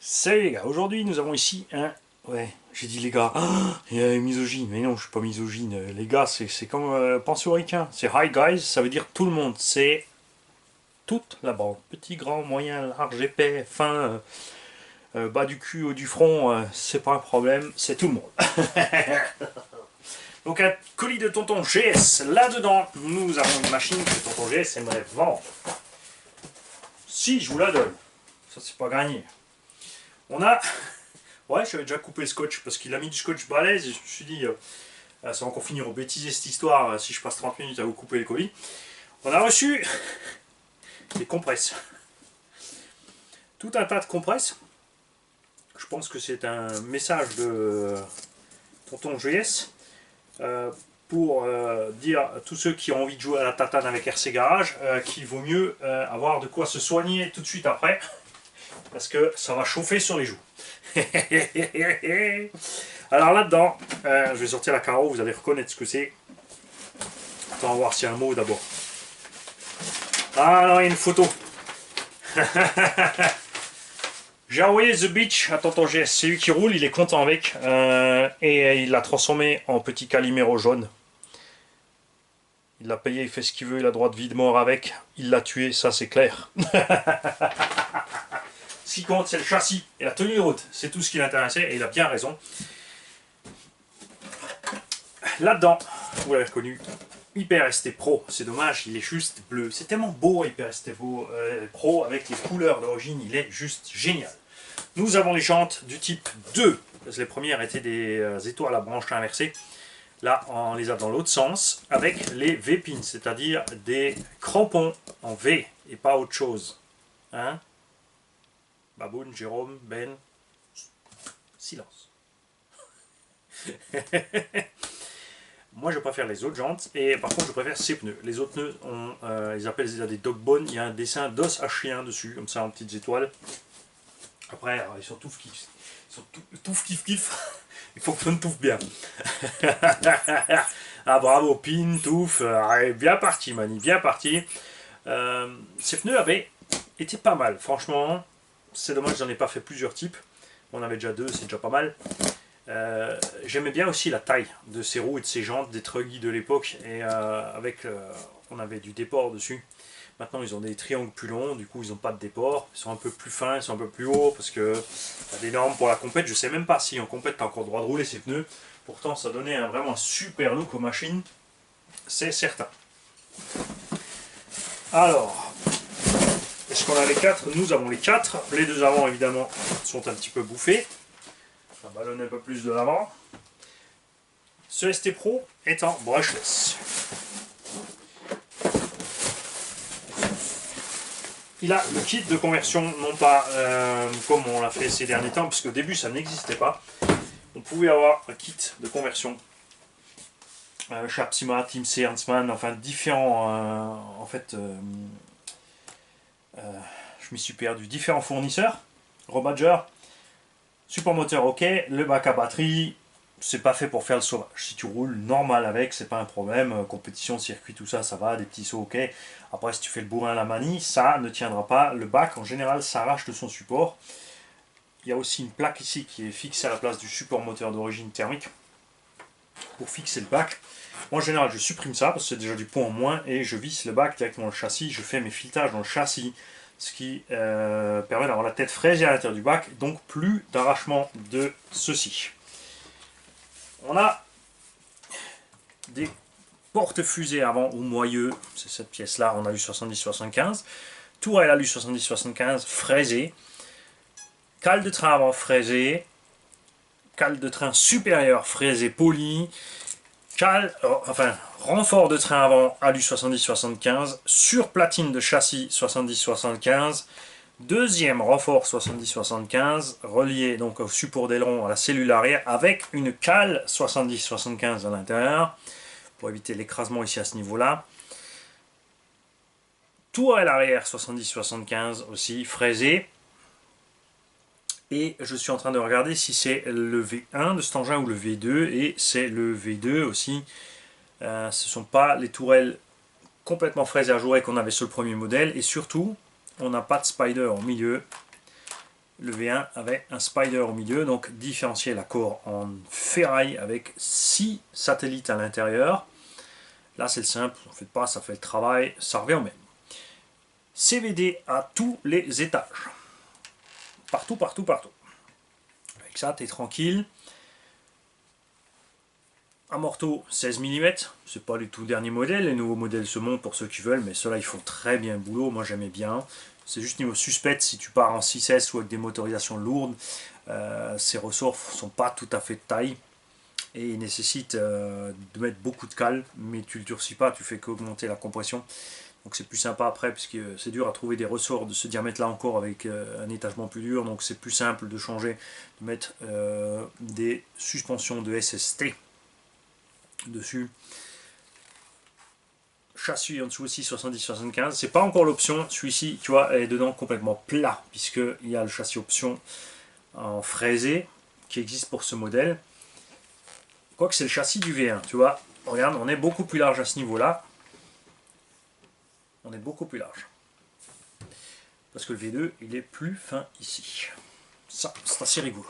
Salut les gars, aujourd'hui nous avons ici un... Ouais, j'ai dit les gars, ah, il y a misogyne, mais non je suis pas misogyne, les gars c'est comme pensez aux ricains, c'est hi guys, ça veut dire tout le monde, c'est toute la bande, petit, grand, moyen, large, épais, fin, bas du cul, haut du front, c'est pas un problème, c'est tout le monde. Donc un colis de tonton GS, là-dedans nous avons une machine que tonton GS aimerait vendre. Si je vous la donne, ça c'est pas gagné. On a... Ouais, j'avais déjà coupé le scotch parce qu'il a mis du scotch balèze et je me suis dit, ça va encore finir au bêtisier cette histoire si je passe 30 minutes à vous couper les colis. On a reçu des compresses. Tout un tas de compresses. Je pense que c'est un message de tonton GS pour dire à tous ceux qui ont envie de jouer à la tatane avec RC Garage qu'il vaut mieux avoir de quoi se soigner tout de suite après parce que ça va chauffer sur les joues. Alors là-dedans, je vais sortir la carreau, vous allez reconnaître ce que c'est. Attends, on va voir s'il y a un mot d'abord. Ah non, il y a une photo. J'ai envoyé The Beach à tonton GS, c'est lui qui roule, il est content avec. Et il l'a transformé en petit Calimero jaune. Il l'a payé, il fait ce qu'il veut, il a droit de vie de mort avec. Il l'a tué, ça c'est clair. Ce qui compte, c'est le châssis et la tenue de route. C'est tout ce qui l'intéressait et il a bien raison. Là-dedans, vous l'avez reconnu, Hyper ST Pro. C'est dommage, il est juste bleu. C'est tellement beau Hyper ST Pro avec les couleurs d'origine, il est juste génial. Nous avons les jantes du type 2. Parce que les premières étaient des étoiles à branches inversées. Là, on les a dans l'autre sens avec les V-pins, c'est-à-dire des crampons en V et pas autre chose. Hein? Baboun, Jérôme, Ben, silence. Moi je préfère les autres jantes et par contre je préfère ces pneus. Les autres pneus, ils appellent ça des dog bones, il y a un dessin d'os à chien dessus, comme ça en petites étoiles. Après ils sont tout kiff, ils sont tout kiff kiff, il faut que ça touffe bien. Ah bravo, pin, touffe, bien parti Mani, bien parti. Ces pneus avaient été pas mal, franchement. C'est dommage, j'en ai pas fait plusieurs types. On avait déjà deux, c'est déjà pas mal. J'aimais bien aussi la taille de ces roues et de ces jantes, des truggy de l'époque. Et on avait du déport dessus. Maintenant, ils ont des triangles plus longs, du coup, ils n'ont pas de déport. Ils sont un peu plus fins, ils sont un peu plus hauts parce que y a des normes pour la compète. Je sais même pas si en compète, tu as encore le droit de rouler ces pneus. Pourtant, ça donnait vraiment un super look aux machines, c'est certain. Alors, est-ce qu'on a les quatre? Nous avons les quatre. Les deux avant, évidemment, sont un petit peu bouffés. Ça ballonne un peu plus de l'avant. Ce ST Pro est en brushless. Il a le kit de conversion, non pas comme on l'a fait ces derniers temps, puisque au début ça n'existait pas. On pouvait avoir un kit de conversion. Sharpsima, Team C, Huntsman, enfin différents, en fait, je m'y suis perdu, différents fournisseurs, Robadger, support moteur ok, le bac à batterie, c'est pas fait pour faire le sauvage. Si tu roules normal avec, c'est pas un problème, compétition, circuit, tout ça, ça va, des petits sauts ok. Après si tu fais le bourrin à la manie, ça ne tiendra pas, le bac en général s'arrache de son support. Il y a aussi une plaque ici qui est fixée à la place du support moteur d'origine thermique pour fixer le bac. En général, je supprime ça parce que c'est déjà du poids en moins et je visse le bac directement dans le châssis. Je fais mes filetages dans le châssis, ce qui permet d'avoir la tête fraîche à l'intérieur du bac, donc plus d'arrachement de ceci. On a des porte-fusées avant ou moyeux, c'est cette pièce-là en alu 70-75. Tourelle alu 70-75 fraisée. Cale de train avant fraisée. Cale de train supérieure fraisée polie. Renfort de train avant alu 70-75, sur platine de châssis 70-75, deuxième renfort 70-75, relié donc au support d'aileron à la cellule arrière avec une cale 70-75 à l'intérieur, pour éviter l'écrasement ici à ce niveau-là. Tourelle arrière 70-75 aussi, fraisé. Et je suis en train de regarder si c'est le V1 de cet engin ou le V2, et c'est le V2 aussi. Ce ne sont pas les tourelles complètement fraisées à jouer qu'on avait sur le premier modèle, et surtout, on n'a pas de spider au milieu. Le V1 avait un spider au milieu, donc différentiel accord en ferraille avec 6 satellites à l'intérieur. Là c'est le simple, on ne fait pas, ça fait le travail, ça revient au même. CVD à tous les étages. Partout, partout, partout. Avec ça, tu es tranquille. Amorto 16 mm, c'est pas du tout le dernier modèle, les nouveaux modèles se montent pour ceux qui veulent, mais ceux-là ils font très bien le boulot, moi j'aimais bien. C'est juste niveau suspect, si tu pars en 6S ou avec des motorisations lourdes, ces ressorts sont pas tout à fait de taille et ils nécessitent de mettre beaucoup de cale, mais tu le durcis pas, tu fais qu'augmenter la compression. Donc c'est plus sympa après, puisque c'est dur à trouver des ressorts de ce diamètre là encore avec un étagement plus dur, donc c'est plus simple de changer, de mettre des suspensions de SST dessus. Châssis en dessous aussi 70-75, c'est pas encore l'option, celui-ci tu vois est dedans complètement plat, puisqu'il y a le châssis option en fraisé qui existe pour ce modèle, quoique c'est le châssis du V1, tu vois, regarde, on est beaucoup plus large à ce niveau là, on est beaucoup plus large, parce que le V2 il est plus fin ici, ça c'est assez rigolo.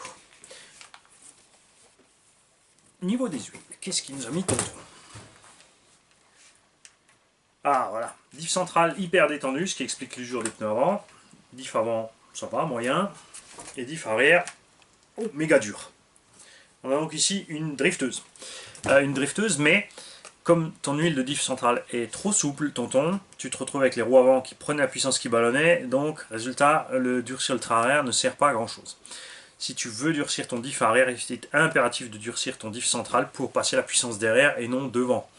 Niveau des huiles, qu'est-ce qu'il nous a mis tonton? Ah voilà, diff centrale hyper détendue, ce qui explique l'usure des pneus avant. Diff avant, ça va, moyen. Et diff arrière, oh, méga dur. On a donc ici une drifteuse. Mais comme ton huile de diff centrale est trop souple, tonton, tu te retrouves avec les roues avant qui prenaient la puissance qui ballonnait. Donc, résultat, le durcir le train arrière ne sert pas à grand chose. Si tu veux durcir ton diff arrière, il est impératif de durcir ton diff central pour passer la puissance derrière et non devant.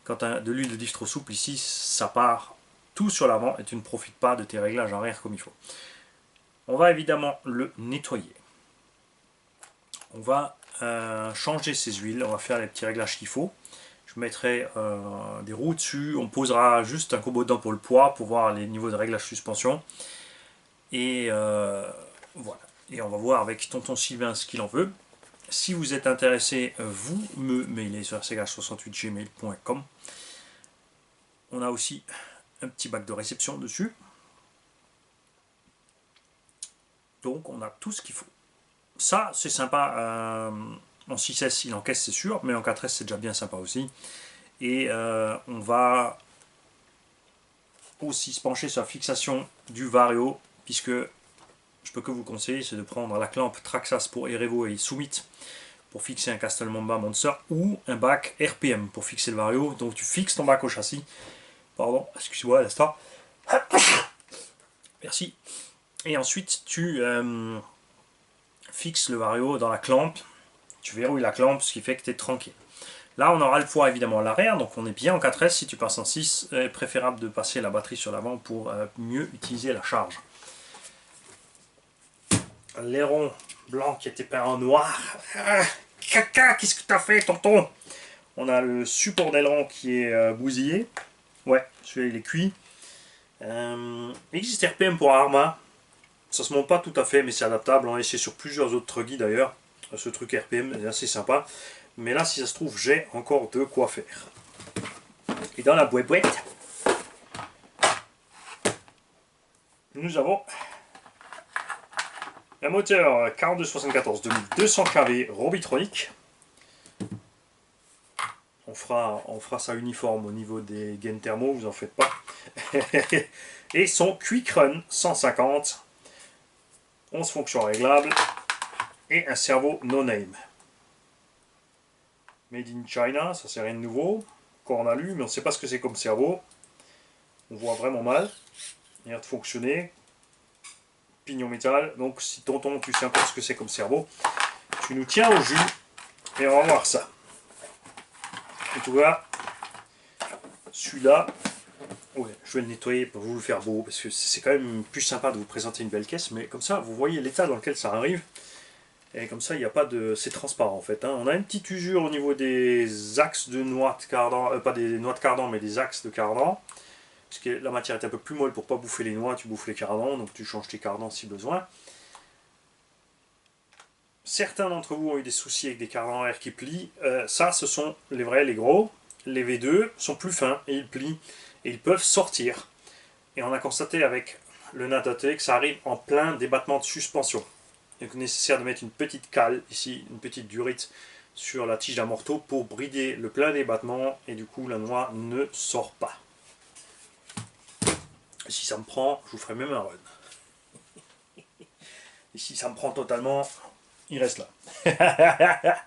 Quand tu as de l'huile de diff trop souple, ici, ça part tout sur l'avant et tu ne profites pas de tes réglages arrière comme il faut. On va évidemment le nettoyer. On va changer ses huiles, on va faire les petits réglages qu'il faut. Je mettrai des roues dessus, on posera juste un combo dedans pour le poids, pour voir les niveaux de réglage suspension. Et voilà. Et on va voir avec tonton Sylvain ce qu'il en veut. Si vous êtes intéressé, vous me mailez sur rcgage68gmail.com. On a aussi un petit bac de réception dessus. Donc on a tout ce qu'il faut. Ça c'est sympa, en 6S il encaisse c'est sûr, mais en 4S c'est déjà bien sympa aussi. Et on va aussi se pencher sur la fixation du Vario, puisque je peux que vous conseiller, c'est de prendre la clampe Traxxas pour Erevo et Summit pour fixer un Castle Mamba Monster, ou un bac RPM pour fixer le Vario. Donc tu fixes ton bac au châssis. Pardon, excuse-moi à l'instant. Merci. Et ensuite tu fixes le Vario dans la clampe. Tu verrouilles la clampe, ce qui fait que tu es tranquille. Là, on aura le poids évidemment à l'arrière, donc on est bien en 4S. Si tu passes en 6, il est préférable de passer la batterie sur l'avant pour mieux utiliser la charge. L'aileron blanc qui était peint en noir. Caca, qu'est-ce que tu as fait, tonton? On a le support d'aileron qui est bousillé. Ouais, celui-là il est cuit. Il existe RPM pour Arma. Ça se monte pas tout à fait, mais c'est adaptable. On a essayé sur plusieurs autres truggies d'ailleurs. Ce truc RPM est assez sympa. Mais là, si ça se trouve, j'ai encore de quoi faire. Et dans la boîte, nous avons un moteur 4274 2200 kV Robitronic. On fera ça uniforme au niveau des gaines thermo, vous en faites pas. Et son Quick Run 150, 11 fonctions réglables et un servo no name. Made in China, ça c'est rien de nouveau. Encore on a lu, mais on ne sait pas ce que c'est comme servo. On voit vraiment mal. Il a de fonctionner. Pignon métal. Donc si tonton tu sais encore ce que c'est comme servo, tu nous tiens au jus et on va voir ça. Et tu vois, celui-là, ouais, je vais le nettoyer pour vous le faire beau, parce que c'est quand même plus sympa de vous présenter une belle caisse, mais comme ça vous voyez l'état dans lequel ça arrive. Et comme ça, il n'y a pas de... c'est transparent en fait. Hein. On a une petite usure au niveau des axes de noix de cardan, pas des noix de cardan, mais des axes de cardan. Parce que la matière est un peu plus molle pour ne pas bouffer les noix, tu bouffes les cardans, donc tu changes tes cardans si besoin. Certains d'entre vous ont eu des soucis avec des cardans à air qui plient. Ça, ce sont les vrais, les gros. Les V2 sont plus fins et ils plient et ils peuvent sortir. Et on a constaté avec le natateur, que ça arrive en plein débattement de suspension. Donc nécessaire de mettre une petite cale ici, une petite durite sur la tige d'un morteau pour brider le plein débattement et du coup la noix ne sort pas. Et si ça me prend, je vous ferai même un run. Et si ça me prend totalement, il reste là.